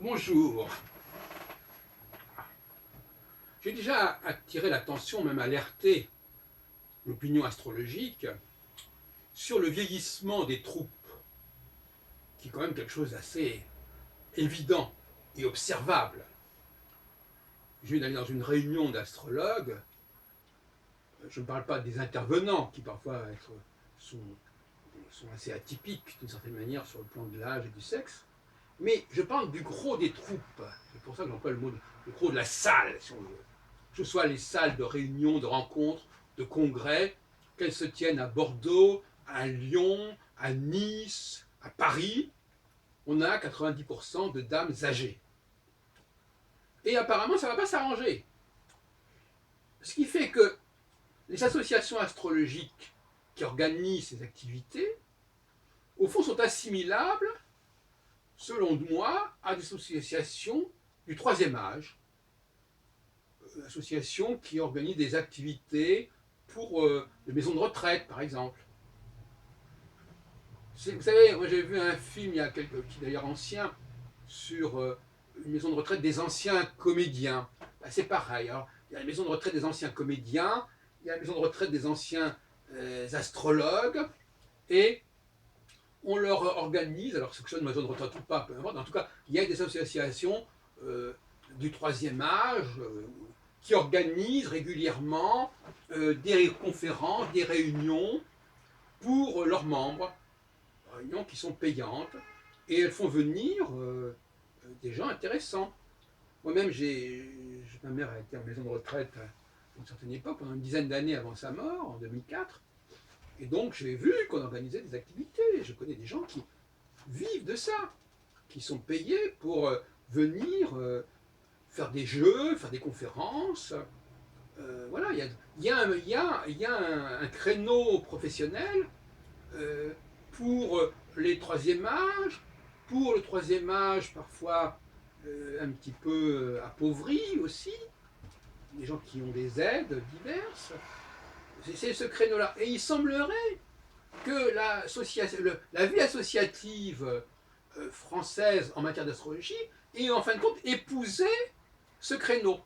Bonjour. J'ai déjà attiré l'attention, même alerté l'opinion astrologique sur le vieillissement des troupes, qui est quand même quelque chose d'assez évident et observable. Je viens d'aller dans une réunion d'astrologues, je ne parle pas des intervenants qui parfois sont, sont assez atypiques d'une certaine manière sur le plan de l'âge et du sexe, mais je parle du gros des troupes. C'est pour ça que j'emploie le mot le gros de la salle, si on veut. Que ce soit les salles de réunion, de rencontres, de congrès, qu'elles se tiennent à Bordeaux, à Lyon, à Nice, à Paris, on a 90% de dames âgées. Et apparemment, ça ne va pas s'arranger. Ce qui fait que les associations astrologiques qui organisent ces activités, au fond, sont assimilables, selon moi, à des associations du troisième âge, associations qui organisent des activités pour les maisons de retraite, par exemple. Vous savez, moi j'ai vu un film, il y a quelques, qui est d'ailleurs ancien, sur une maison de retraite des anciens comédiens. Ben, c'est pareil. Alors, il y a la maison de retraite des anciens comédiens, il y a la maison de retraite des anciens astrologues, et on leur organise, alors que ce soit une maison de retraite ou pas, peu importe, en tout cas, il y a des associations du troisième âge qui organisent régulièrement des conférences, des réunions pour leurs membres, réunions qui sont payantes, et elles font venir des gens intéressants. Moi-même, ma mère a été en maison de retraite à une certaine époque, pendant une dizaine d'années avant sa mort, en 2004, et donc j'ai vu qu'on organisait des activités. Je connais des gens qui vivent de ça, qui sont payés pour venir faire des jeux, faire des conférences. Voilà, il y a un créneau professionnel pour les troisième âges, pour le troisième âge parfois un petit peu appauvri aussi, des gens qui ont des aides diverses. C'est ce créneau-là. Et il semblerait que la vie associative française en matière d'astrologie ait en fin de compte épousé ce créneau.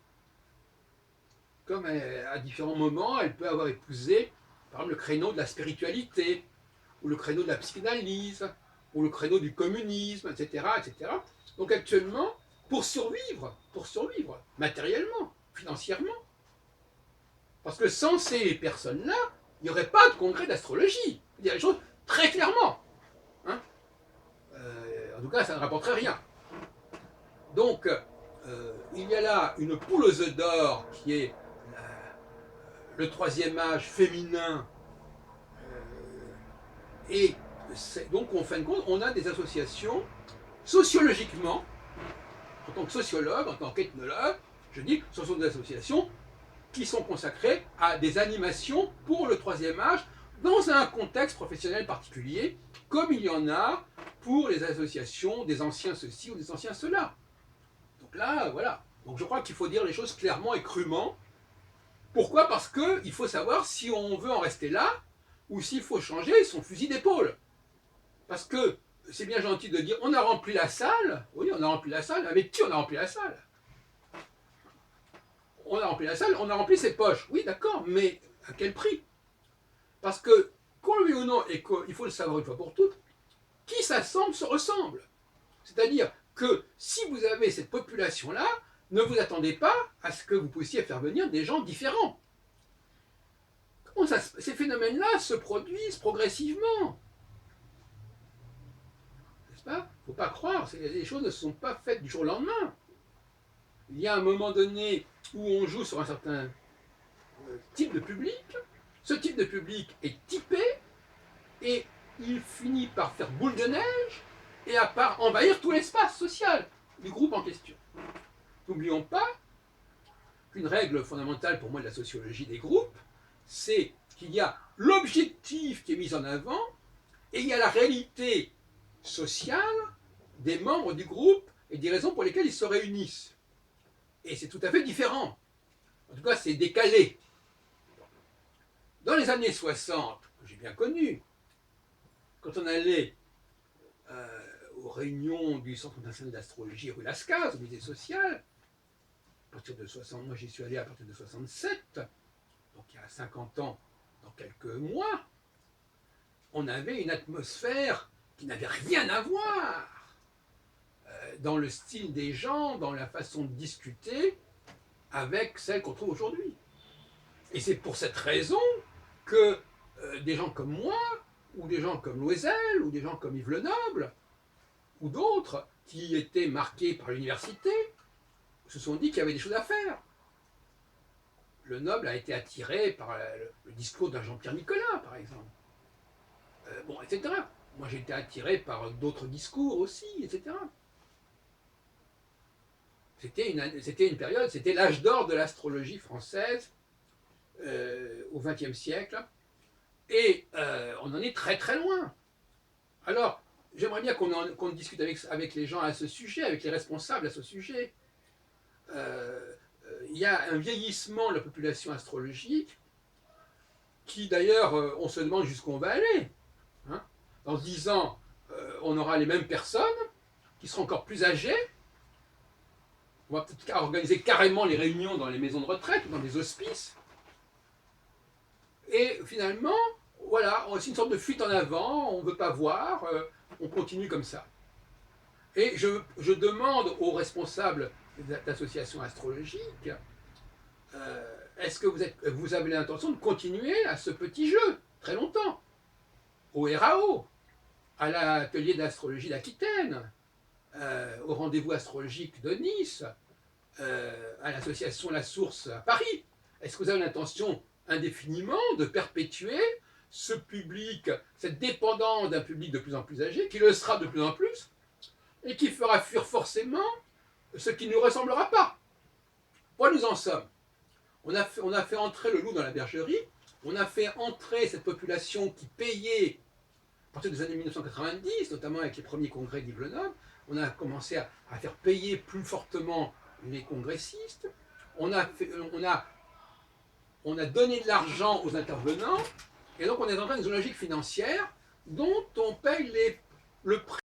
Comme à différents moments, elle peut avoir épousé, par exemple, le créneau de la spiritualité, ou le créneau de la psychanalyse, ou le créneau du communisme, etc., etc. Donc actuellement, pour survivre matériellement, financièrement, parce que sans ces personnes-là, il n'y aurait pas de congrès d'astrologie. Je dire les choses très clairement. Hein, en tout cas, ça ne rapporterait rien. Donc, il y a là une poule aux œufs d'or qui est le troisième âge féminin. Et donc, en fin de compte, on a des associations sociologiquement, en tant que sociologue, en tant qu'ethnologue, je dis, ce sont des associations qui sont consacrées à des animations pour le troisième âge dans un contexte professionnel particulier, comme il y en a pour les associations des anciens ceci ou des anciens cela. Donc là, voilà. Donc je crois qu'il faut dire les choses clairement et crûment. Pourquoi? Parce qu'il faut savoir si on veut en rester là ou s'il faut changer son fusil d'épaule. Parce que c'est bien gentil de dire on a rempli la salle, oui, on a rempli la salle, avec qui on a rempli la salle? On a rempli la salle, on a rempli ses poches, oui, d'accord, mais à quel prix? Parce que, qu'on le veuille ou non, et qu'il faut le savoir une fois pour toutes, qui s'assemble se ressemble. C'est-à-dire que si vous avez cette population-là, ne vous attendez pas à ce que vous puissiez faire venir des gens différents. Ces phénomènes-là se produisent progressivement. N'est-ce pas? Il ne faut pas croire, les choses ne se sont pas faites du jour au lendemain. Il y a un moment donné où on joue sur un certain type de public, ce type de public est typé, et il finit par faire boule de neige et à part envahir tout l'espace social du groupe en question. N'oublions pas qu'une règle fondamentale pour moi de la sociologie des groupes, c'est qu'il y a l'objectif qui est mis en avant et il y a la réalité sociale des membres du groupe et des raisons pour lesquelles ils se réunissent. Et c'est tout à fait différent. En tout cas, c'est décalé. Dans les années 60, que j'ai bien connu, quand on allait réunions du Centre national d'astrologie rue Lascaz, au musée social, à partir de 60, moi j'y suis allé à partir de 67, donc il y a 50 ans, dans quelques mois, on avait une atmosphère qui n'avait rien à voir dans le style des gens, dans la façon de discuter, avec celle qu'on trouve aujourd'hui. Et c'est pour cette raison que des gens comme moi, ou des gens comme Loisel, ou des gens comme Yves Lenoble, ou d'autres qui étaient marqués par l'université, se sont dit qu'il y avait des choses à faire. Lenoble a été attiré par le discours d'un Jean-Pierre Nicolas, par exemple. Bon, etc. Moi, j'ai été attiré par d'autres discours aussi, etc. C'était une période, c'était l'âge d'or de l'astrologie française au XXe siècle. Et on en est très très loin. Alors, j'aimerais bien qu'on discute avec les gens à ce sujet, avec les responsables à ce sujet. Il y a un vieillissement de la population astrologique qui d'ailleurs, on se demande jusqu'où on va aller. Hein. Dans 10 ans, on aura les mêmes personnes qui seront encore plus âgées. On va peut-être organiser carrément les réunions dans les maisons de retraite, dans des hospices. Et finalement, voilà, c'est une sorte de fuite en avant, on ne veut pas voir, on continue comme ça. Et je demande aux responsables d'associations astrologiques, est-ce que vous avez l'intention de continuer à ce petit jeu, très longtemps, au RAO, à l'atelier d'astrologie d'Aquitaine, au rendez-vous astrologique de Nice, à l'association La Source à Paris. Est-ce que vous avez l'intention indéfiniment de perpétuer ce public, cette dépendance d'un public de plus en plus âgé, qui le sera de plus en plus, et qui fera fuir forcément ce qui ne nous ressemblera pas. Où nous en sommes? On a fait entrer le loup dans la bergerie, on a fait entrer cette population qui payait, à partir des années 1990, notamment avec les premiers congrès d'Yves Lenoble, on a commencé à faire payer plus fortement les congressistes, on a donné de l'argent aux intervenants, et donc on est en train d'une logique financière dont on paye le prix.